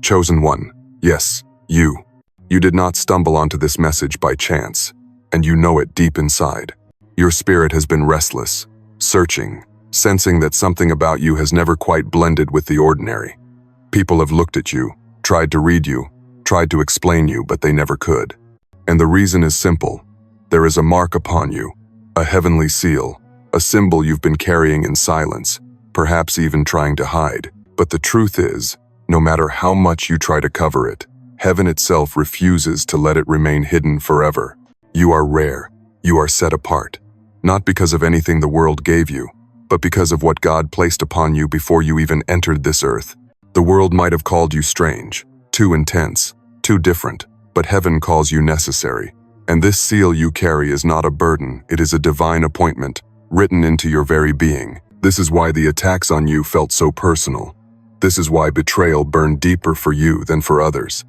Chosen one, yes, you. You did not stumble onto this message by chance, and you know it deep inside. Your spirit has been restless, searching, sensing that something about you has never quite blended with the ordinary. People have looked at you, tried to read you, tried to explain you, but they never could. And the reason is simple. There is a mark upon you, a heavenly seal, a symbol you've been carrying in silence, perhaps even trying to hide. But the truth is, no matter how much you try to cover it, heaven itself refuses to let it remain hidden forever. You are rare. You are set apart. Not because of anything the world gave you, but because of what God placed upon you before you even entered this earth. The world might have called you strange, too intense, too different, but heaven calls you necessary. And this seal you carry is not a burden, it is a divine appointment, written into your very being. This is why the attacks on you felt so personal. This is why betrayal burned deeper for you than for others.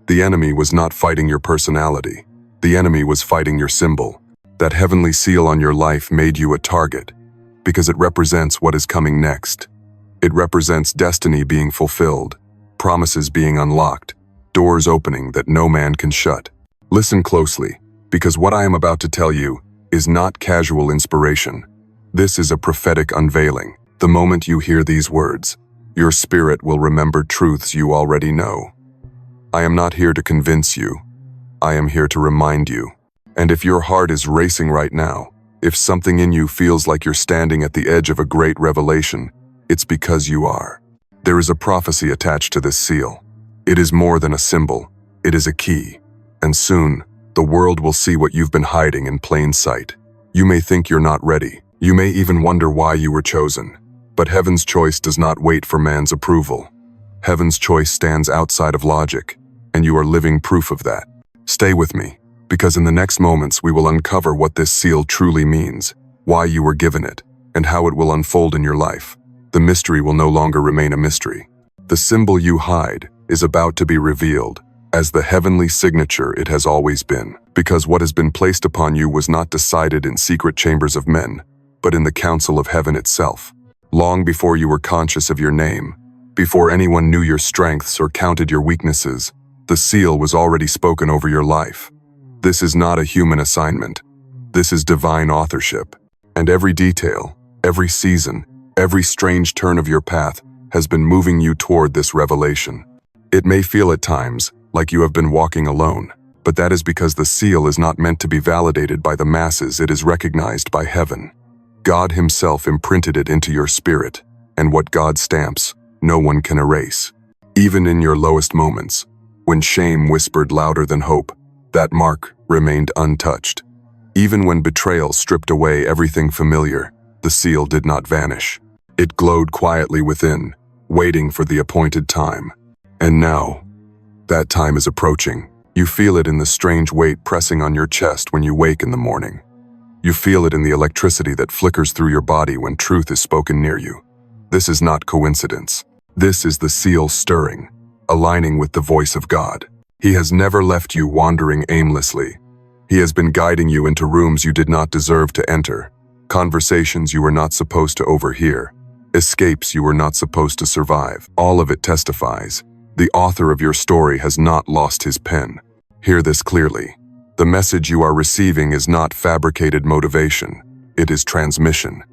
The enemy was not fighting your personality. The enemy was fighting your symbol. That heavenly seal on your life made you a target, because it represents what is coming next. It represents destiny being fulfilled, promises being unlocked, doors opening that no man can shut. Listen closely, because what I am about to tell you is not casual inspiration. This is a prophetic unveiling. The moment you hear these words, your spirit will remember truths you already know. I am not here to convince you. I am here to remind you. And if your heart is racing right now, if something in you feels like you're standing at the edge of a great revelation, it's because you are. There is a prophecy attached to this seal. It is more than a symbol. It is a key. And soon, the world will see what you've been hiding in plain sight. You may think you're not ready. You may even wonder why you were chosen. But heaven's choice does not wait for man's approval. Heaven's choice stands outside of logic, and you are living proof of that. Stay with me, because in the next moments we will uncover what this seal truly means, why you were given it, and how it will unfold in your life. The mystery will no longer remain a mystery. The symbol you hide is about to be revealed as the heavenly signature it has always been, because what has been placed upon you was not decided in secret chambers of men, but in the council of heaven itself. Long before you were conscious of your name, before anyone knew your strengths or counted your weaknesses, the seal was already spoken over your life. This is not a human assignment. This is divine authorship. And every detail, every season, every strange turn of your path has been moving you toward this revelation. It may feel at times like you have been walking alone, but that is because the seal is not meant to be validated by the masses, it is recognized by heaven. God himself imprinted it into your spirit, and what God stamps, no one can erase. Even in your lowest moments, when shame whispered louder than hope, that mark remained untouched. Even when betrayal stripped away everything familiar, the seal did not vanish. It glowed quietly within, waiting for the appointed time. And now, that time is approaching. You feel it in the strange weight pressing on your chest when you wake in the morning. You feel it in the electricity that flickers through your body when truth is spoken near you. This is not coincidence. This is the seal stirring, aligning with the voice of God. He has never left you wandering aimlessly. He has been guiding you into rooms you did not deserve to enter, conversations you were not supposed to overhear, escapes you were not supposed to survive. All of it testifies. The author of your story has not lost his pen. Hear this clearly. The message you are receiving is not fabricated motivation. It is transmission,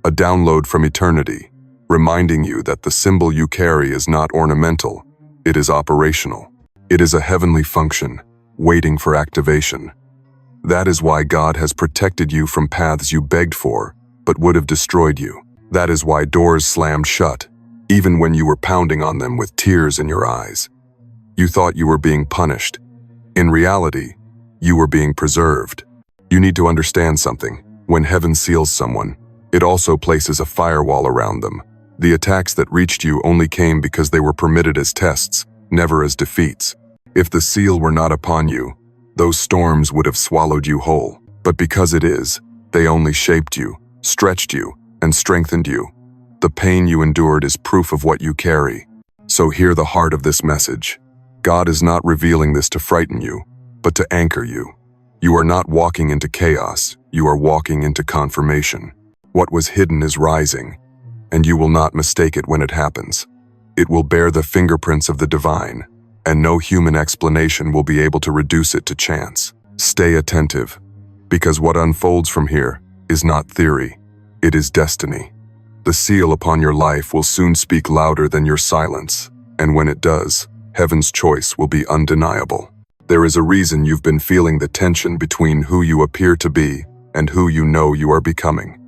a download from eternity, reminding you that the symbol you carry is not ornamental, it is operational. It is a heavenly function, waiting for activation. That is why God has protected you from paths you begged for, but would have destroyed you. That is why doors slammed shut, even when you were pounding on them with tears in your eyes. You thought you were being punished. In reality, you were being preserved. You need to understand something. When heaven seals someone, it also places a firewall around them. The attacks that reached you only came because they were permitted as tests, never as defeats. If the seal were not upon you, those storms would have swallowed you whole. But because it is, they only shaped you, stretched you, and strengthened you. The pain you endured is proof of what you carry. So hear the heart of this message. God is not revealing this to frighten you, but to anchor you. You are not walking into chaos, you are walking into confirmation. What was hidden is rising, and you will not mistake it when it happens. It will bear the fingerprints of the divine, and no human explanation will be able to reduce it to chance. Stay attentive, because what unfolds from here is not theory, it is destiny. The seal upon your life will soon speak louder than your silence, and when it does, heaven's choice will be undeniable. There is a reason you've been feeling the tension between who you appear to be and who you know you are becoming.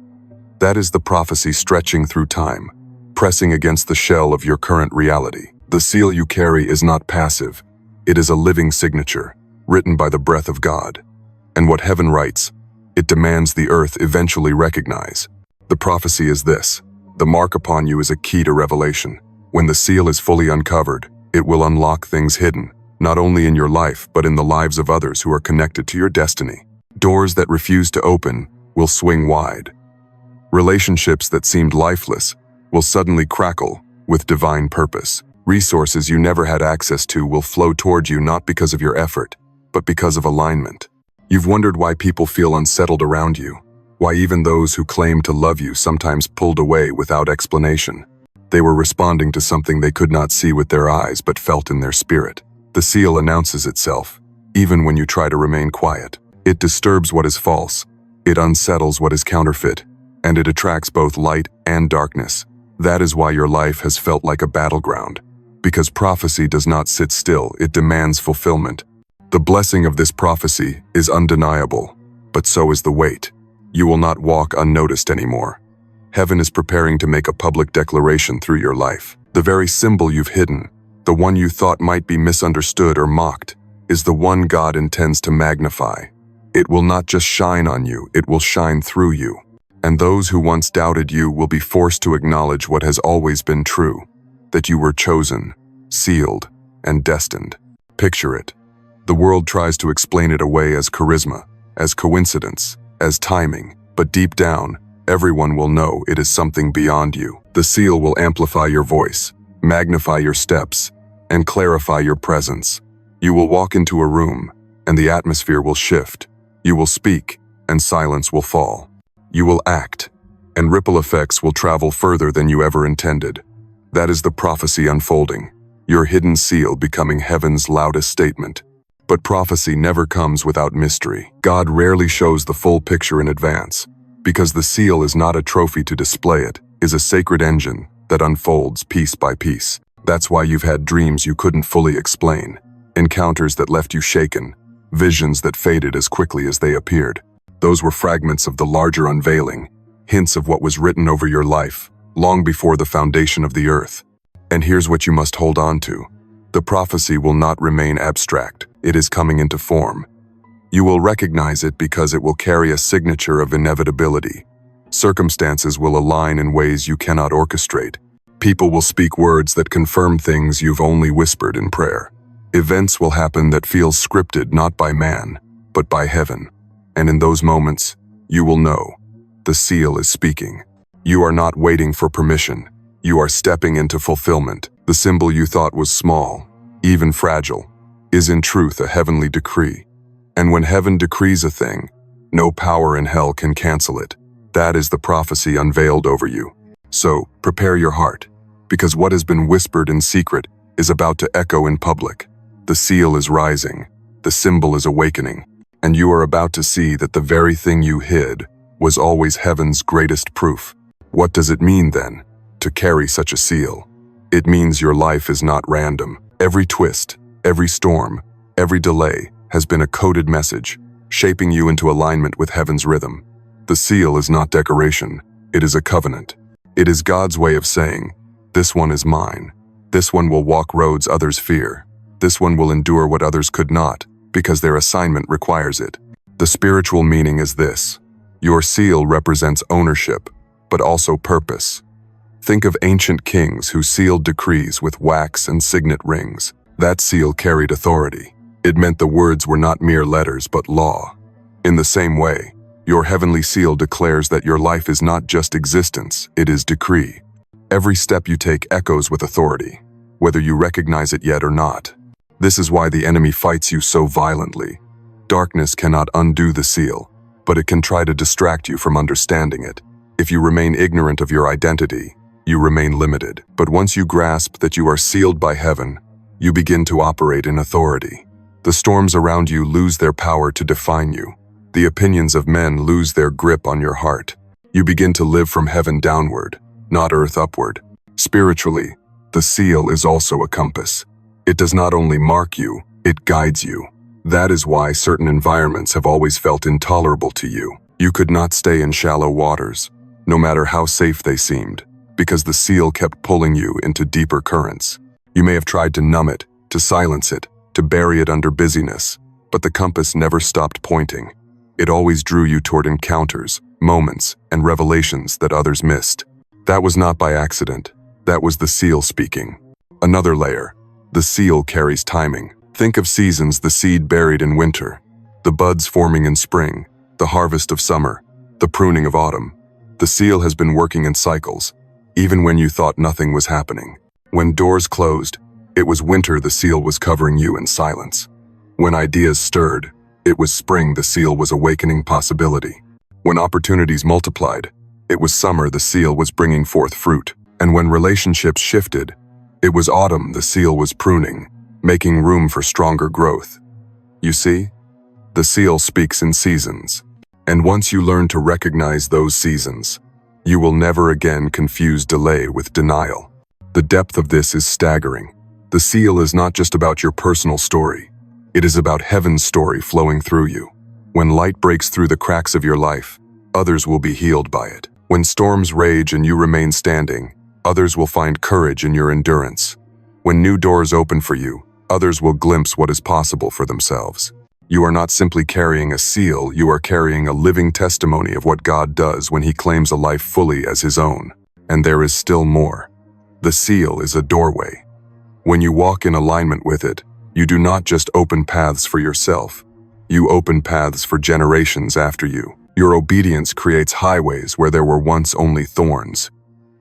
That is the prophecy stretching through time, pressing against the shell of your current reality. The seal you carry is not passive, it is a living signature, written by the breath of God. And what heaven writes, it demands the earth eventually recognize. The prophecy is this: the mark upon you is a key to revelation. When the seal is fully uncovered, it will unlock things hidden, not only in your life but in the lives of others who are connected to your destiny. Doors that refuse to open will swing wide. Relationships that seemed lifeless will suddenly crackle with divine purpose. Resources you never had access to will flow toward you not because of your effort, but because of alignment. You've wondered why people feel unsettled around you, why even those who claim to love you sometimes pulled away without explanation. They were responding to something they could not see with their eyes but felt in their spirit. The seal announces itself, even when you try to remain quiet. It disturbs what is false, it unsettles what is counterfeit, and it attracts both light and darkness. That is why your life has felt like a battleground. Because prophecy does not sit still, it demands fulfillment. The blessing of this prophecy is undeniable, but so is the weight. You will not walk unnoticed anymore. Heaven is preparing to make a public declaration through your life. The very symbol you've hidden, the one you thought might be misunderstood or mocked, is the one God intends to magnify. It will not just shine on you, it will shine through you. And those who once doubted you will be forced to acknowledge what has always been true, that you were chosen, sealed, and destined. Picture it. The world tries to explain it away as charisma, as coincidence, as timing, but deep down, everyone will know it is something beyond you. The seal will amplify your voice, magnify your steps, and clarify your presence. You will walk into a room, and the atmosphere will shift. You will speak, and silence will fall. You will act, and ripple effects will travel further than you ever intended. That is the prophecy unfolding, your hidden seal becoming heaven's loudest statement. But prophecy never comes without mystery. God rarely shows the full picture in advance, because the seal is not a trophy to display, it is a sacred engine that unfolds piece by piece. That's why you've had dreams you couldn't fully explain, encounters that left you shaken, visions that faded as quickly as they appeared. Those were fragments of the larger unveiling, hints of what was written over your life, long before the foundation of the earth. And here's what you must hold on to. The prophecy will not remain abstract. It is coming into form. You will recognize it because it will carry a signature of inevitability. Circumstances will align in ways you cannot orchestrate. People will speak words that confirm things you've only whispered in prayer. Events will happen that feel scripted not by man, but by heaven. And in those moments, you will know the seal is speaking. You are not waiting for permission. You are stepping into fulfillment. The symbol you thought was small, even fragile, is in truth a heavenly decree. And when heaven decrees a thing, no power in hell can cancel it. That is the prophecy unveiled over you. So, prepare your heart, because what has been whispered in secret is about to echo in public. The seal is rising, the symbol is awakening, and you are about to see that the very thing you hid was always heaven's greatest proof. What does it mean then, to carry such a seal? It means your life is not random. Every twist, every storm, every delay has been a coded message, shaping you into alignment with heaven's rhythm. The seal is not decoration, it is a covenant. It is God's way of saying, this one is mine. This one will walk roads others fear. This one will endure what others could not, because their assignment requires it. The spiritual meaning is this: your seal represents ownership, but also purpose. Think of ancient kings who sealed decrees with wax and signet rings. That seal carried authority. It meant the words were not mere letters but law. In the same way, your heavenly seal declares that your life is not just existence, it is decree. Every step you take echoes with authority, whether you recognize it yet or not. This is why the enemy fights you so violently. Darkness cannot undo the seal, but it can try to distract you from understanding it. If you remain ignorant of your identity, you remain limited. But once you grasp that you are sealed by heaven, You begin to operate in authority. The storms around you lose their power to define you. The opinions of men lose their grip on your heart. You begin to live from heaven downward, not earth upward. Spiritually, the seal is also a compass. It does not only mark you, it guides you. That is why certain environments have always felt intolerable to you. You could not stay in shallow waters, no matter how safe they seemed, because the seal kept pulling you into deeper currents. You may have tried to numb it, to silence it, to bury it under busyness, but the compass never stopped pointing. It always drew you toward encounters, moments, and revelations that others missed. That was not by accident. That was the seal speaking. Another layer. The seal carries timing. Think of seasons: the seed buried in winter, the buds forming in spring, the harvest of summer, the pruning of autumn. The seal has been working in cycles, even when you thought nothing was happening. When doors closed, it was winter, the seal was covering you in silence. When ideas stirred, it was spring, the seal was awakening possibility. When opportunities multiplied, it was summer, the seal was bringing forth fruit. And when relationships shifted, it was autumn, the seal was pruning, making room for stronger growth. You see, the seal speaks in seasons. And once you learn to recognize those seasons, you will never again confuse delay with denial. The depth of this is staggering. The seal is not just about your personal story. It is about heaven's story flowing through you. When light breaks through the cracks of your life, others will be healed by it. When storms rage and you remain standing, others will find courage in your endurance. When new doors open for you, others will glimpse what is possible for themselves. You are not simply carrying a seal, you are carrying a living testimony of what God does when He claims a life fully as His own. And there is still more. The seal is a doorway. When you walk in alignment with it, you do not just open paths for yourself. You open paths for generations after you. Your obedience creates highways where there were once only thorns.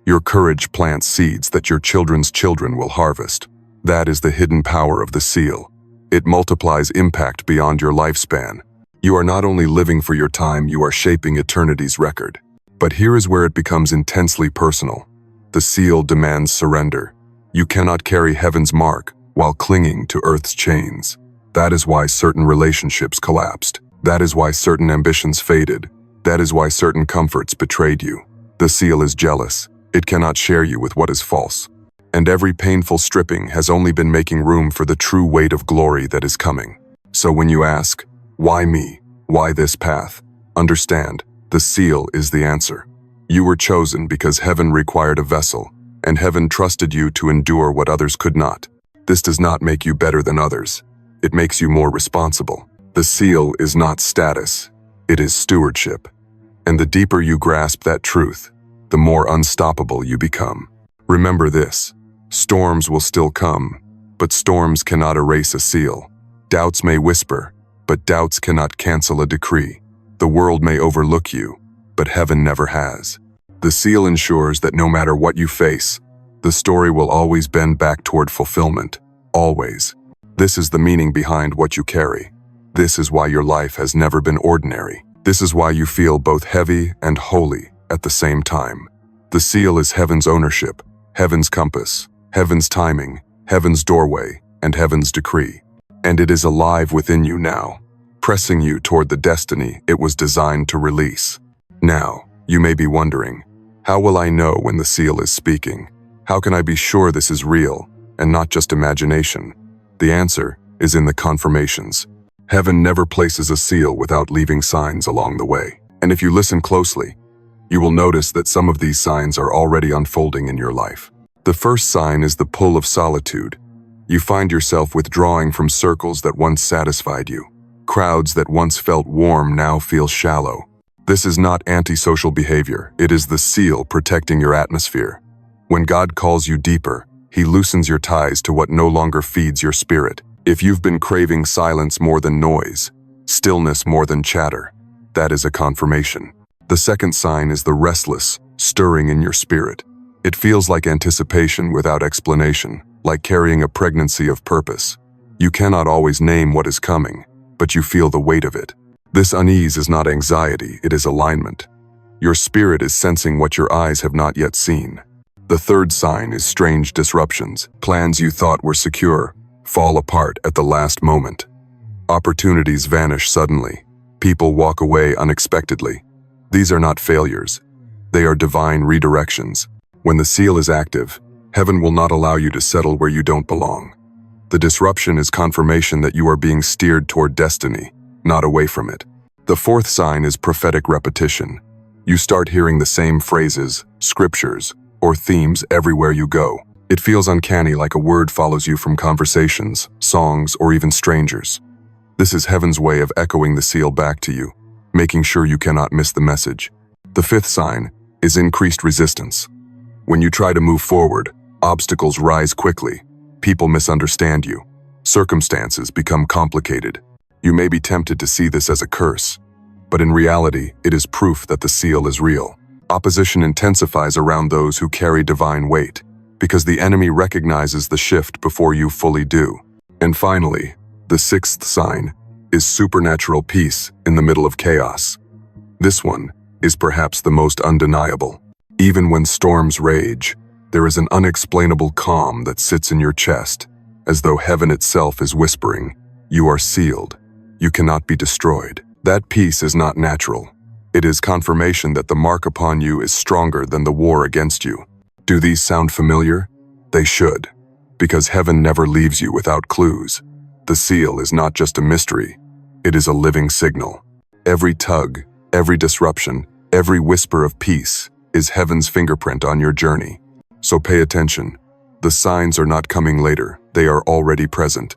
Your courage plants seeds that your children's children will harvest. That is the hidden power of the seal. It multiplies impact beyond your lifespan. You are not only living for your time, you are shaping eternity's record. But here is where it becomes intensely personal. The seal demands surrender. You cannot carry heaven's mark while clinging to earth's chains. That is why certain relationships collapsed. That is why certain ambitions faded. That is why certain comforts betrayed you. The seal is jealous. It cannot share you with what is false. And every painful stripping has only been making room for the true weight of glory that is coming. So when you ask, why me? Why this path? Understand, the seal is the answer. You were chosen because heaven required a vessel, and heaven trusted you to endure what others could not. This does not make you better than others. It makes you more responsible. The seal is not status, it is stewardship. And the deeper you grasp that truth, the more unstoppable you become. Remember this. Storms will still come, but storms cannot erase a seal. Doubts may whisper, but doubts cannot cancel a decree. The world may overlook you, but heaven never has. The seal ensures that no matter what you face, the story will always bend back toward fulfillment. Always. This is the meaning behind what you carry. This is why your life has never been ordinary. This is why you feel both heavy and holy at the same time. The seal is heaven's ownership, heaven's compass, heaven's timing, heaven's doorway, and heaven's decree. And it is alive within you now, pressing you toward the destiny it was designed to release. Now, you may be wondering, how will I know when the seal is speaking? How can I be sure this is real and not just imagination? The answer is in the confirmations. Heaven never places a seal without leaving signs along the way. And if you listen closely, you will notice that some of these signs are already unfolding in your life. The first sign is the pull of solitude. You find yourself withdrawing from circles that once satisfied you. Crowds that once felt warm now feel shallow. This is not antisocial behavior. It is the seal protecting your atmosphere. When God calls you deeper, He loosens your ties to what no longer feeds your spirit. If you've been craving silence more than noise, stillness more than chatter, that is a confirmation. The second sign is the restless, stirring in your spirit. It feels like anticipation without explanation, like carrying a pregnancy of purpose. You cannot always name what is coming, but you feel the weight of it. This unease is not anxiety, it is alignment. Your spirit is sensing what your eyes have not yet seen. The third sign is strange disruptions. Plans you thought were secure fall apart at the last moment. Opportunities vanish suddenly. People walk away unexpectedly. These are not failures. They are divine redirections. When the seal is active, heaven will not allow you to settle where you don't belong. The disruption is confirmation that you are being steered toward destiny, not away from it. The fourth sign is prophetic repetition. You start hearing the same phrases, scriptures, or themes everywhere you go. It feels uncanny, like a word follows you from conversations, songs, or even strangers. This is heaven's way of echoing the seal back to you, making sure you cannot miss the message. The fifth sign is increased resistance. When you try to move forward, obstacles rise quickly. People misunderstand you. Circumstances become complicated. You may be tempted to see this as a curse, but in reality, it is proof that the seal is real. Opposition intensifies around those who carry divine weight, because the enemy recognizes the shift before you fully do. And finally, the sixth sign is supernatural peace in the middle of chaos. This one is perhaps the most undeniable. Even when storms rage, there is an unexplainable calm that sits in your chest, as though heaven itself is whispering, "You are sealed. You cannot be destroyed." That peace is not natural. It is confirmation that the mark upon you is stronger than the war against you. Do these sound familiar? They should, because heaven never leaves you without clues. The seal is not just a mystery, it is a living signal. Every tug, every disruption, every whisper of peace is heaven's fingerprint on your journey. So pay attention. The signs are not coming later, they are already present.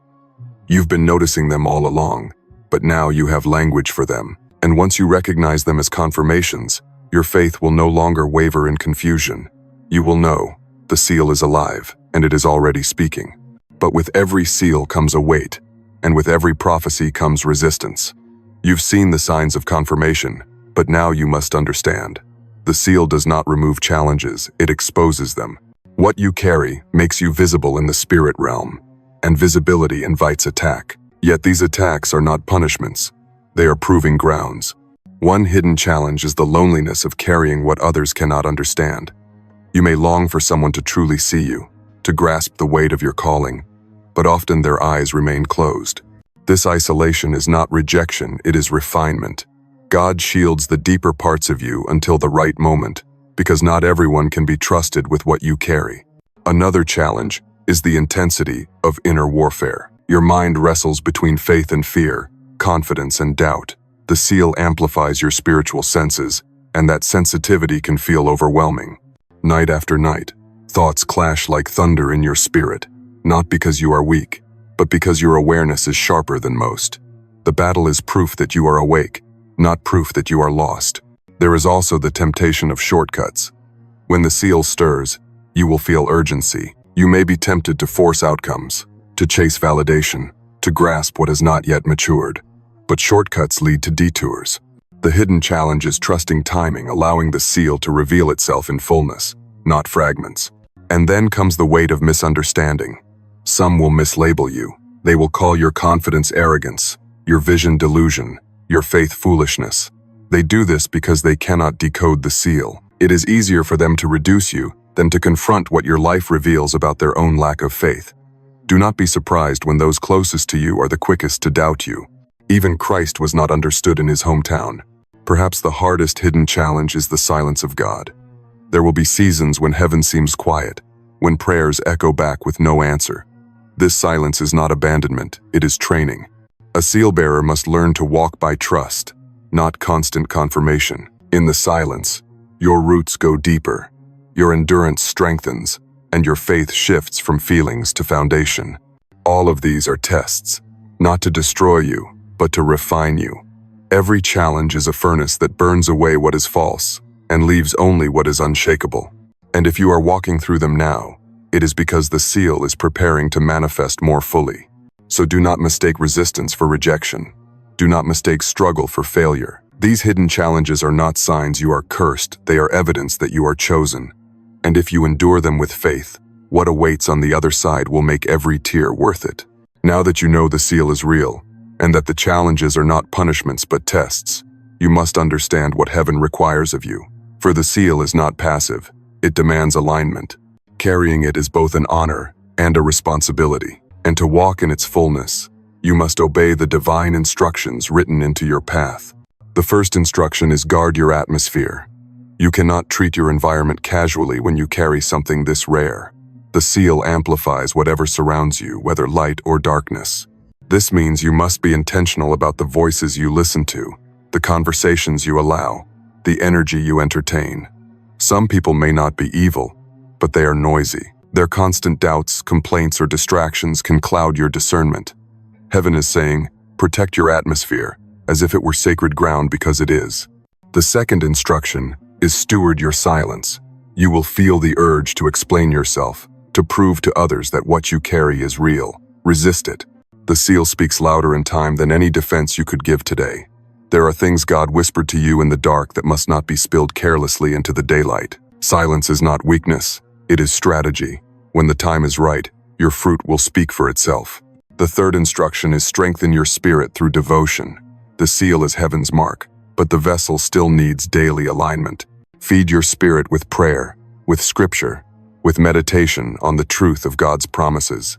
You've been noticing them all along, but now you have language for them. And once you recognize them as confirmations, your faith will no longer waver in confusion. You will know, the seal is alive, and it is already speaking. But with every seal comes a weight, and with every prophecy comes resistance. You've seen the signs of confirmation, but now you must understand. The seal does not remove challenges, it exposes them. What you carry makes you visible in the spirit realm, and visibility invites attack. Yet these attacks are not punishments. They are proving grounds. One hidden challenge is the loneliness of carrying what others cannot understand. You may long for someone to truly see you, to grasp the weight of your calling, but often their eyes remain closed. This isolation is not rejection, it is refinement. God shields the deeper parts of you until the right moment, because not everyone can be trusted with what you carry. Another challenge is the intensity of inner warfare. Your mind wrestles between faith and fear, confidence and doubt. The seal amplifies your spiritual senses, and that sensitivity can feel overwhelming. Night after night, thoughts clash like thunder in your spirit, not because you are weak, but because your awareness is sharper than most. The battle is proof that you are awake, not proof that you are lost. There is also the temptation of shortcuts. When the seal stirs, you will feel urgency. You may be tempted to force outcomes, to chase validation, to grasp what has not yet matured. But shortcuts lead to detours. The hidden challenge is trusting timing, allowing the seal to reveal itself in fullness, not fragments. And then comes the weight of misunderstanding. Some will mislabel you. They will call your confidence arrogance, your vision delusion, your faith foolishness. They do this because they cannot decode the seal. It is easier for them to reduce you than to confront what your life reveals about their own lack of faith. Do not be surprised when those closest to you are the quickest to doubt you. Even Christ was not understood in his hometown. Perhaps the hardest hidden challenge is the silence of God. There will be seasons when heaven seems quiet, when prayers echo back with no answer. This silence is not abandonment, it is training. A seal bearer must learn to walk by trust, not constant confirmation. In the silence, your roots go deeper, your endurance strengthens, and your faith shifts from feelings to foundation. All of these are tests, not to destroy you, but to refine you. Every challenge is a furnace that burns away what is false and leaves only what is unshakable. And if you are walking through them now, it is because the seal is preparing to manifest more fully. So do not mistake resistance for rejection. Do not mistake struggle for failure. These hidden challenges are not signs you are cursed, they are evidence that you are chosen. And if you endure them with faith, what awaits on the other side will make every tear worth it. Now that you know the seal is real, and that the challenges are not punishments but tests, you must understand what heaven requires of you. For the seal is not passive, it demands alignment. Carrying it is both an honor and a responsibility. And to walk in its fullness, you must obey the divine instructions written into your path. The first instruction is guard your atmosphere. You cannot treat your environment casually when you carry something this rare. The seal amplifies whatever surrounds you, whether light or darkness. This means you must be intentional about the voices you listen to, the conversations you allow, the energy you entertain. Some people may not be evil, but they are noisy. Their constant doubts, complaints, or distractions can cloud your discernment. Heaven is saying, protect your atmosphere, as if it were sacred ground, because it is. The second instruction is steward your silence. You will feel the urge to explain yourself, to prove to others that what you carry is real. Resist it. The seal speaks louder in time than any defense you could give today. There are things God whispered to you in the dark that must not be spilled carelessly into the daylight. Silence is not weakness, it is strategy. When the time is right, your fruit will speak for itself. The third instruction is strengthen your spirit through devotion. The seal is heaven's mark, but the vessel still needs daily alignment. Feed your spirit with prayer, with scripture, with meditation on the truth of God's promises.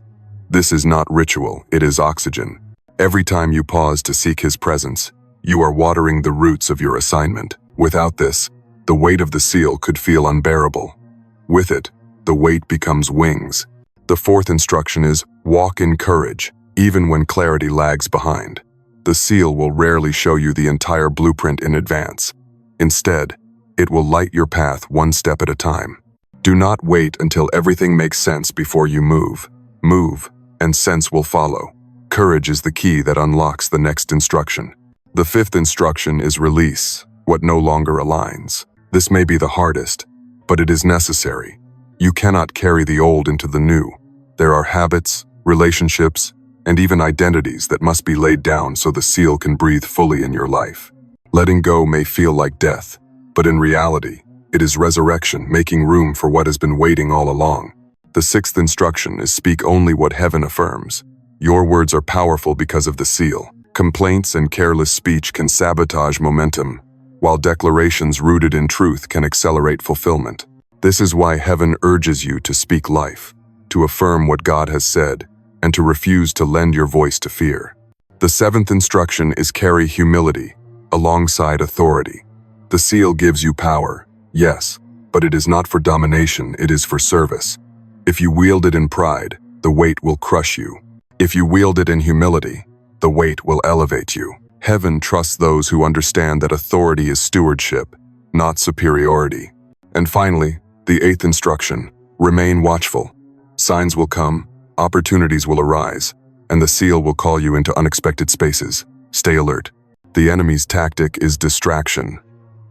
This is not ritual, it is oxygen. Every time you pause to seek His presence, you are watering the roots of your assignment. Without this, the weight of the seal could feel unbearable. With it, the weight becomes wings. The fourth instruction is walk in courage, even when clarity lags behind. The seal will rarely show you the entire blueprint in advance. Instead, it will light your path one step at a time. Do not wait until everything makes sense before you move. Move, and sense will follow. Courage is the key that unlocks the next instruction. The fifth instruction is release what no longer aligns. This may be the hardest, but it is necessary. You cannot carry the old into the new. There are habits, relationships, and even identities that must be laid down so the seal can breathe fully in your life. Letting go may feel like death, but in reality, it is resurrection, making room for what has been waiting all along. The sixth instruction is speak only what heaven affirms. Your words are powerful because of the seal. Complaints and careless speech can sabotage momentum, while declarations rooted in truth can accelerate fulfillment. This is why heaven urges you to speak life, to affirm what God has said, and to refuse to lend your voice to fear. The seventh instruction is carry humility alongside authority. The seal gives you power, yes, but it is not for domination, it is for service. If you wield it in pride, the weight will crush you. If you wield it in humility, the weight will elevate you. Heaven trusts those who understand that authority is stewardship, not superiority. And finally, the eighth instruction, remain watchful. Signs will come, opportunities will arise, and the seal will call you into unexpected spaces. Stay alert. The enemy's tactic is distraction.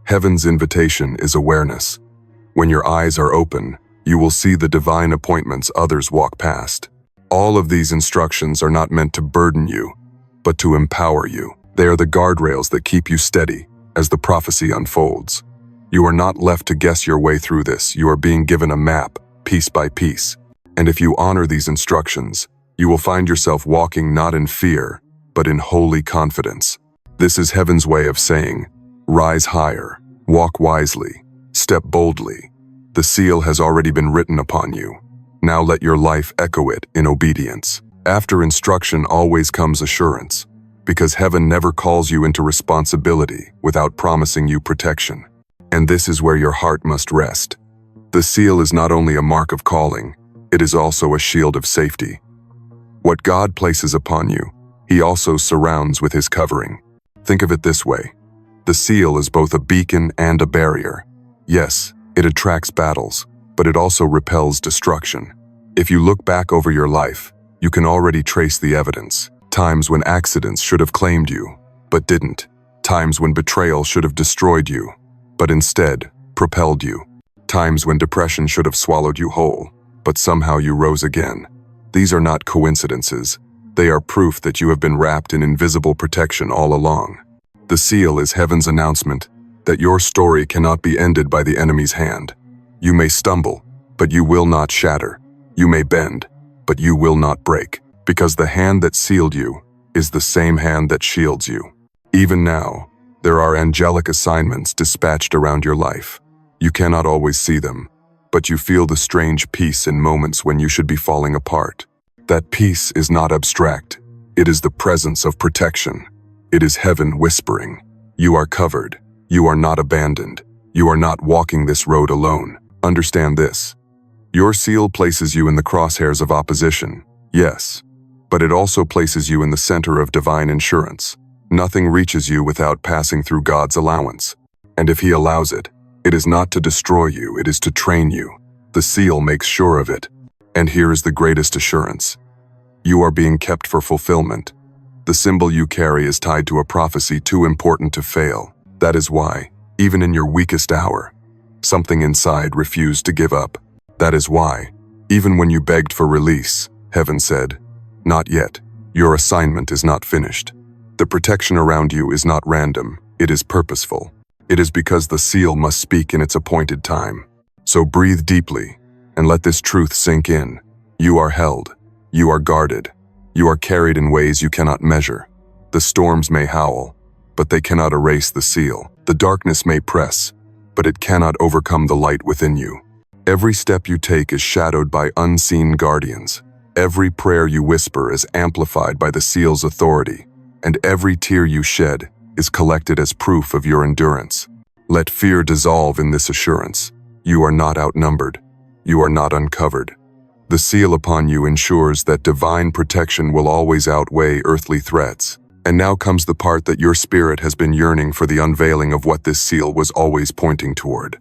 Heaven's invitation is awareness. When your eyes are open, you will see the divine appointments others walk past. All of these instructions are not meant to burden you, but to empower you. They are the guardrails that keep you steady as the prophecy unfolds. You are not left to guess your way through this. You are being given a map, piece by piece. And if you honor these instructions, you will find yourself walking not in fear, but in holy confidence. This is heaven's way of saying, rise higher, walk wisely, step boldly. The seal has already been written upon you. Now let your life echo it in obedience. After instruction always comes assurance, because heaven never calls you into responsibility without promising you protection. And this is where your heart must rest. The seal is not only a mark of calling, it is also a shield of safety. What God places upon you, He also surrounds with His covering. Think of it this way. The seal is both a beacon and a barrier. Yes, it attracts battles, but it also repels destruction. If you look back over your life, you can already trace the evidence. Times when accidents should have claimed you, but didn't. Times when betrayal should have destroyed you, but instead propelled you. Times when depression should have swallowed you whole, but somehow you rose again. These are not coincidences. They are proof that you have been wrapped in invisible protection all along. The seal is heaven's announcement that your story cannot be ended by the enemy's hand. You may stumble, but you will not shatter. You may bend, but you will not break, because the hand that sealed you is the same hand that shields you. Even now, there are angelic assignments dispatched around your life. You cannot always see them, but you feel the strange peace in moments when you should be falling apart. That peace is not abstract. It is the presence of protection. It is heaven whispering, "You are covered. You are not abandoned. You are not walking this road alone." Understand this. Your seal places you in the crosshairs of opposition, yes, but it also places you in the center of divine insurance. Nothing reaches you without passing through God's allowance. And if He allows it, it is not to destroy you, it is to train you. The seal makes sure of it. And here is the greatest assurance. You are being kept for fulfillment. The symbol you carry is tied to a prophecy too important to fail. That is why, even in your weakest hour, something inside refused to give up. That is why, even when you begged for release, heaven said, "Not yet. Your assignment is not finished." The protection around you is not random, it is purposeful. It is because the seal must speak in its appointed time. So breathe deeply, and let this truth sink in. You are held. You are guarded. You are carried in ways you cannot measure. The storms may howl, but they cannot erase the seal. The darkness may press, but it cannot overcome the light within you. Every step you take is shadowed by unseen guardians. Every prayer you whisper is amplified by the seal's authority, and every tear you shed is collected as proof of your endurance. Let fear dissolve in this assurance. You are not outnumbered. You are not uncovered. The seal upon you ensures that divine protection will always outweigh earthly threats. And now comes the part that your spirit has been yearning for, the unveiling of what this seal was always pointing toward.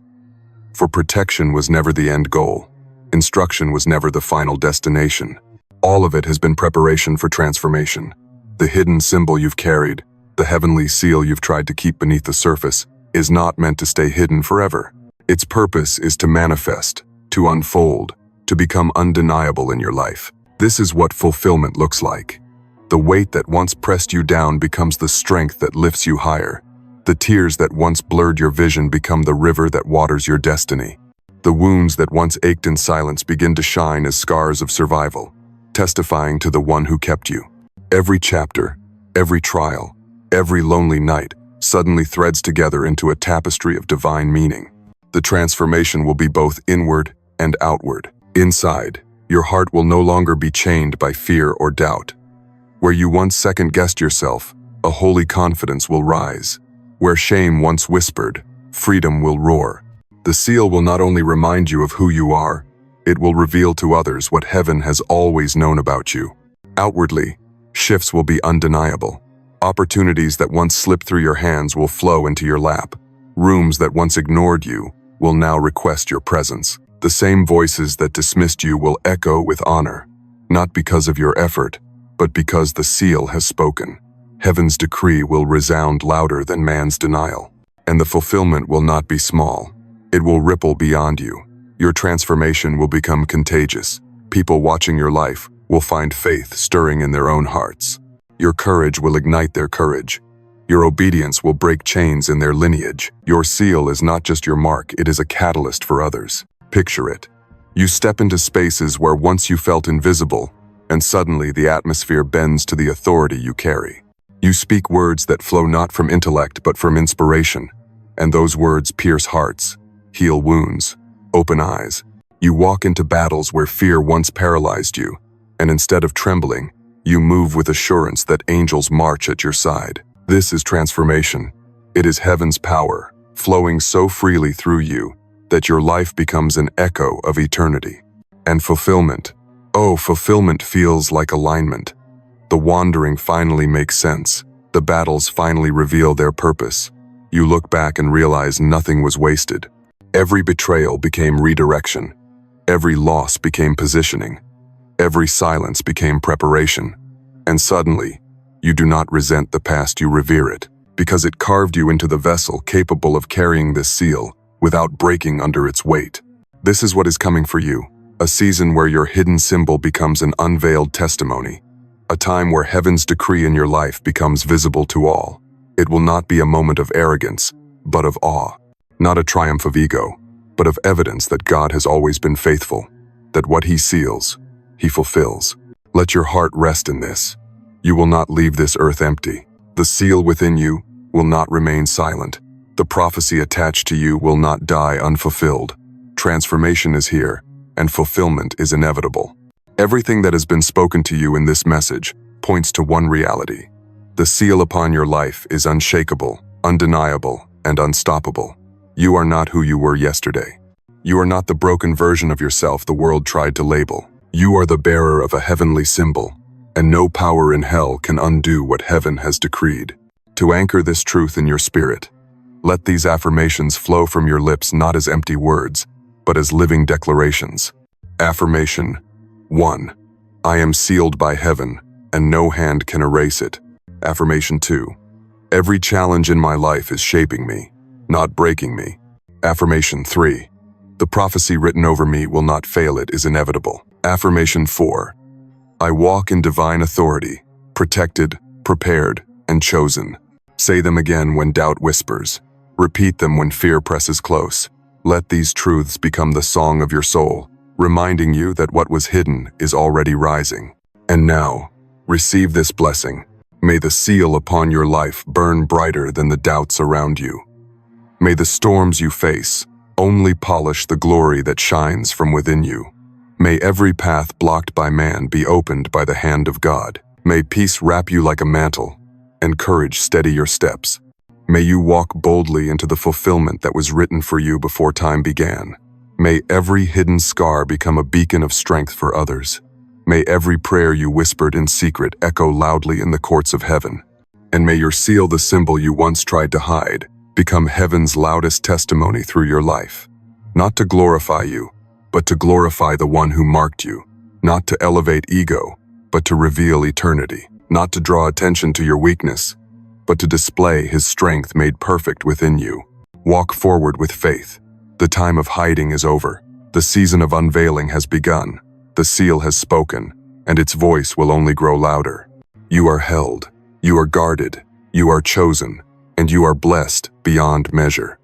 For protection was never the end goal. Instruction was never the final destination. All of it has been preparation for transformation. The hidden symbol you've carried, the heavenly seal you've tried to keep beneath the surface, is not meant to stay hidden forever. Its purpose is to manifest, to unfold, to become undeniable in your life. This is what fulfillment looks like. The weight that once pressed you down becomes the strength that lifts you higher. The tears that once blurred your vision become the river that waters your destiny. The wounds that once ached in silence begin to shine as scars of survival, testifying to the one who kept you. Every chapter, every trial, every lonely night suddenly threads together into a tapestry of divine meaning. The transformation will be both inward and outward. Inside, your heart will no longer be chained by fear or doubt. Where you once second-guessed yourself, a holy confidence will rise. Where shame once whispered, freedom will roar. The seal will not only remind you of who you are, it will reveal to others what heaven has always known about you. Outwardly, shifts will be undeniable. Opportunities that once slipped through your hands will flow into your lap. Rooms that once ignored you will now request your presence. The same voices that dismissed you will echo with honor, not because of your effort, but because the seal has spoken. Heaven's decree will resound louder than man's denial. And the fulfillment will not be small. It will ripple beyond you. Your transformation will become contagious. People watching your life will find faith stirring in their own hearts. Your courage will ignite their courage. Your obedience will break chains in their lineage. Your seal is not just your mark, it is a catalyst for others. Picture it. You step into spaces where once you felt invisible, and suddenly the atmosphere bends to the authority you carry. You speak words that flow not from intellect but from inspiration, and those words pierce hearts, heal wounds, open eyes. You walk into battles where fear once paralyzed you, and instead of trembling, you move with assurance that angels march at your side. This is transformation. It is heaven's power, flowing so freely through you that your life becomes an echo of eternity. And fulfillment. Oh, fulfillment feels like alignment. The wandering finally makes sense. The battles finally reveal their purpose. You look back and realize nothing was wasted. Every betrayal became redirection. Every loss became positioning. Every silence became preparation. And suddenly, you do not resent the past, you revere it, because it carved you into the vessel capable of carrying this seal without breaking under its weight. This is what is coming for you, a season where your hidden symbol becomes an unveiled testimony, a time where heaven's decree in your life becomes visible to all. It will not be a moment of arrogance, but of awe, not a triumph of ego, but of evidence that God has always been faithful, that what He seals, He fulfills. Let your heart rest in this. You will not leave this earth empty. The seal within you will not remain silent. The prophecy attached to you will not die unfulfilled. Transformation is here, and fulfillment is inevitable. Everything that has been spoken to you in this message points to one reality. The seal upon your life is unshakable, undeniable, and unstoppable. You are not who you were yesterday. You are not the broken version of yourself the world tried to label. You are the bearer of a heavenly symbol, and no power in hell can undo what heaven has decreed. To anchor this truth in your spirit, let these affirmations flow from your lips not as empty words, but as living declarations. Affirmation 1. I am sealed by heaven, and no hand can erase it. Affirmation 2. Every challenge in my life is shaping me, not breaking me. Affirmation 3. The prophecy written over me will not fail, it is inevitable. Affirmation 4. I walk in divine authority, protected, prepared, and chosen. Say them again when doubt whispers. Repeat them when fear presses close. Let these truths become the song of your soul, reminding you that what was hidden is already rising. And now, receive this blessing. May the seal upon your life burn brighter than the doubts around you. May the storms you face only polish the glory that shines from within you. May every path blocked by man be opened by the hand of God. May peace wrap you like a mantle, and courage steady your steps. May you walk boldly into the fulfillment that was written for you before time began. May every hidden scar become a beacon of strength for others. May every prayer you whispered in secret echo loudly in the courts of heaven. And may your seal, the symbol you once tried to hide, become heaven's loudest testimony through your life. Not to glorify you, but to glorify the one who marked you. Not to elevate ego, but to reveal eternity. Not to draw attention to your weakness, but to display his strength made perfect within you. Walk forward with faith. The time of hiding is over. The season of unveiling has begun. The seal has spoken, and its voice will only grow louder. You are held, you are guarded, you are chosen, and you are blessed beyond measure.